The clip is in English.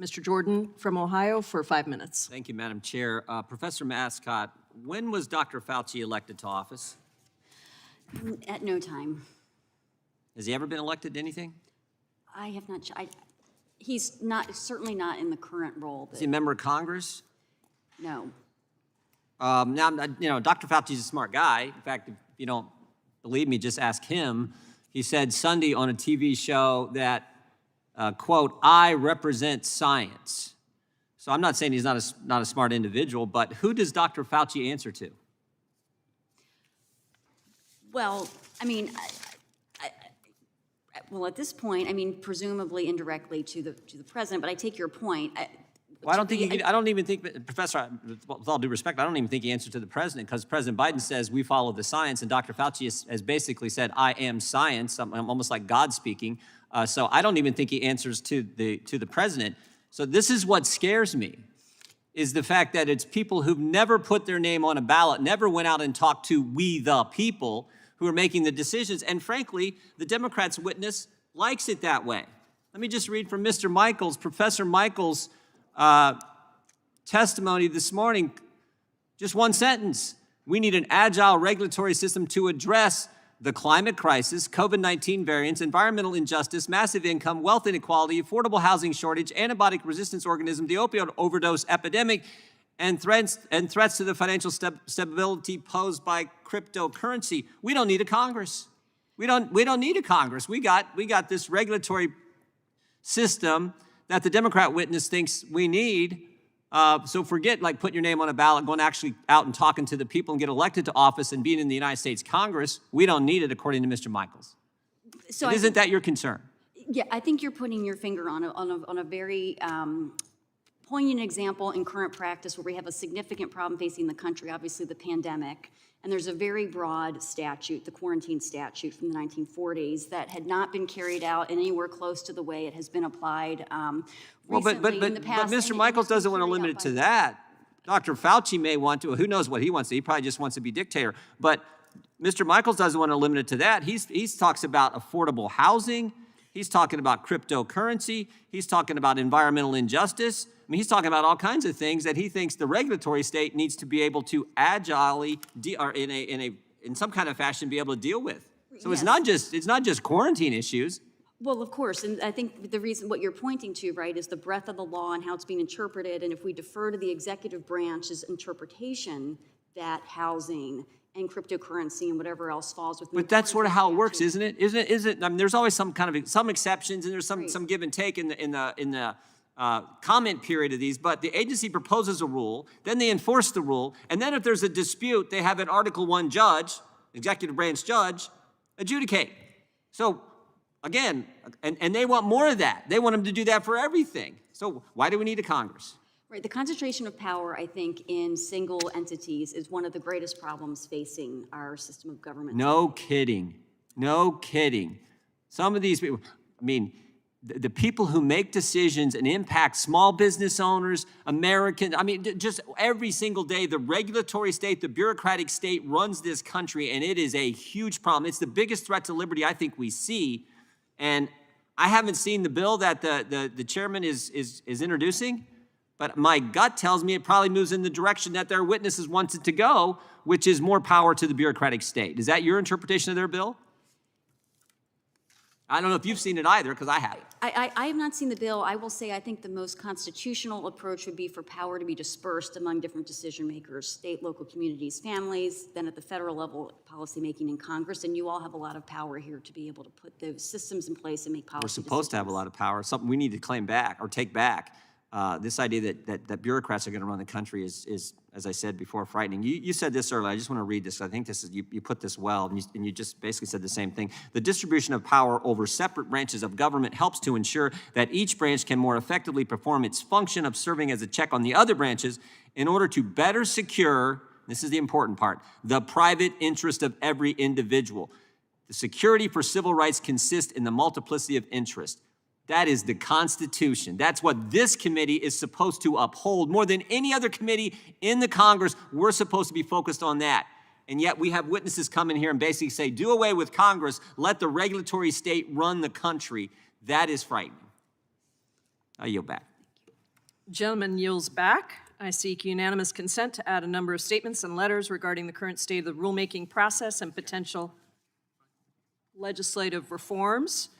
Mr. Jordan from Ohio for 5 minutes. Thank you, Madam Chair. Professor Mascott, when was Dr. Fauci elected to office? At no time. Has he ever been elected to anything? I have not. He's not, certainly not in the current role. Is he a member of Congress? No. Now, Dr. Fauci's a smart guy. In fact, if you don't believe me, just ask him. He said Sunday on a TV show that, quote, I represent science. So I'm not saying he's not a smart individual, but who does Dr. Fauci answer to? Well, I mean, well, at this point, I mean, presumably indirectly to the president, but I take your point. Well, I don't even think, Professor, with all due respect, I don't even think he answered to the president, because President Biden says we follow the science, and Dr. Fauci has basically said, I am science. I'm almost like God speaking. So I don't even think he answers to the president. So this is what scares me, is the fact that it's people who've never put their name on a ballot, never went out and talked to we the people who are making the decisions. And frankly, the Democrats' witness likes it that way. Let me just read from Mr. Michaels, Professor Michaels' testimony this morning. Just one sentence. We need an agile regulatory system to address the climate crisis, COVID-19 variants, environmental injustice, massive income, wealth inequality, affordable housing shortage, antibiotic resistance organism, the opioid overdose epidemic, and threats to the financial stability posed by cryptocurrency. We don't need a Congress. We don't need a Congress. We got this regulatory system that the Democrat witness thinks we need. So forget like putting your name on a ballot, going actually out and talking to the people and get elected to office and being in the United States Congress. We don't need it, according to Mr. Michaels. So isn't that your concern? Yeah, I think you're putting your finger on a very poignant example in current practice where we have a significant problem facing the country, obviously the pandemic, and there's a very broad statute, the quarantine statute from the 1940s, that had not been carried out anywhere close to the way it has been applied recently in the past. But Mr. Michaels doesn't want to limit it to that. Dr. Fauci may want to. Who knows what he wants to? He probably just wants to be dictator. But Mr. Michaels doesn't want to limit it to that. He talks about affordable housing. He's talking about cryptocurrency. He's talking about environmental injustice. I mean, he's talking about all kinds of things that he thinks the regulatory state needs to be able to agilely, or in some kind of fashion, be able to deal with. So yes. it's not just quarantine issues. Well, of course, and I think the reason what you're pointing to, right, is the breadth of the law and how it's being interpreted. And if we defer to the executive branch's interpretation, that housing and cryptocurrency and whatever else falls within. But that's sort of how it works, isn't it? Isn't? I mean, there's always some exceptions, and there's some give and take in the comment period of these. But the agency proposes a rule, then they enforce the rule, and then if there's a dispute, they have an Article I judge, executive branch judge, adjudicate. So again, and they want more of that. They want them to do that for everything. So why do we need a Congress? Right, the concentration of power, I think, in single entities is one of the greatest problems facing our system of government. No kidding. No kidding. Some of these people, I mean, the people who make decisions and impact small business owners, Americans, I mean, just every single day, the regulatory state, the bureaucratic state runs this country, and it is a huge problem. It's the biggest threat to liberty I think we see. And I haven't seen the bill that the chairman is introducing, but my gut tells me it probably moves in the direction that their witnesses want it to go, which is more power to the bureaucratic state. Is that your interpretation of their bill? I don't know if you've seen it either, because I haven't. I have not seen the bill. I will say I think the most constitutional approach would be for power to be dispersed among different decision makers, state, local communities, families, then at the federal level, policymaking in Congress. And you all have a lot of power here to be able to put those systems in place and make policy decisions. We're supposed to have a lot of power, something we need to claim back or take back. This idea that bureaucrats are going to run the country is, as I said before, frightening. You said this earlier. I just want to read this. I think this is you put this well, and you just basically said the same thing. The distribution of power over separate branches of government helps to ensure that each branch can more effectively perform its function of serving as a check on the other branches in order to better secure, this is the important part, the private interest of every individual. The security for civil rights consists in the multiplicity of interest. That is the Constitution. That's what this committee is supposed to uphold. More than any other committee in the Congress, we're supposed to be focused on that. And yet we have witnesses come in here and basically say, do away with Congress, let the regulatory state run the country. That is frightening. I yield back. Gentleman yields back. I seek unanimous consent to add a number of statements and letters regarding the current state of the rulemaking process and potential legislative reforms.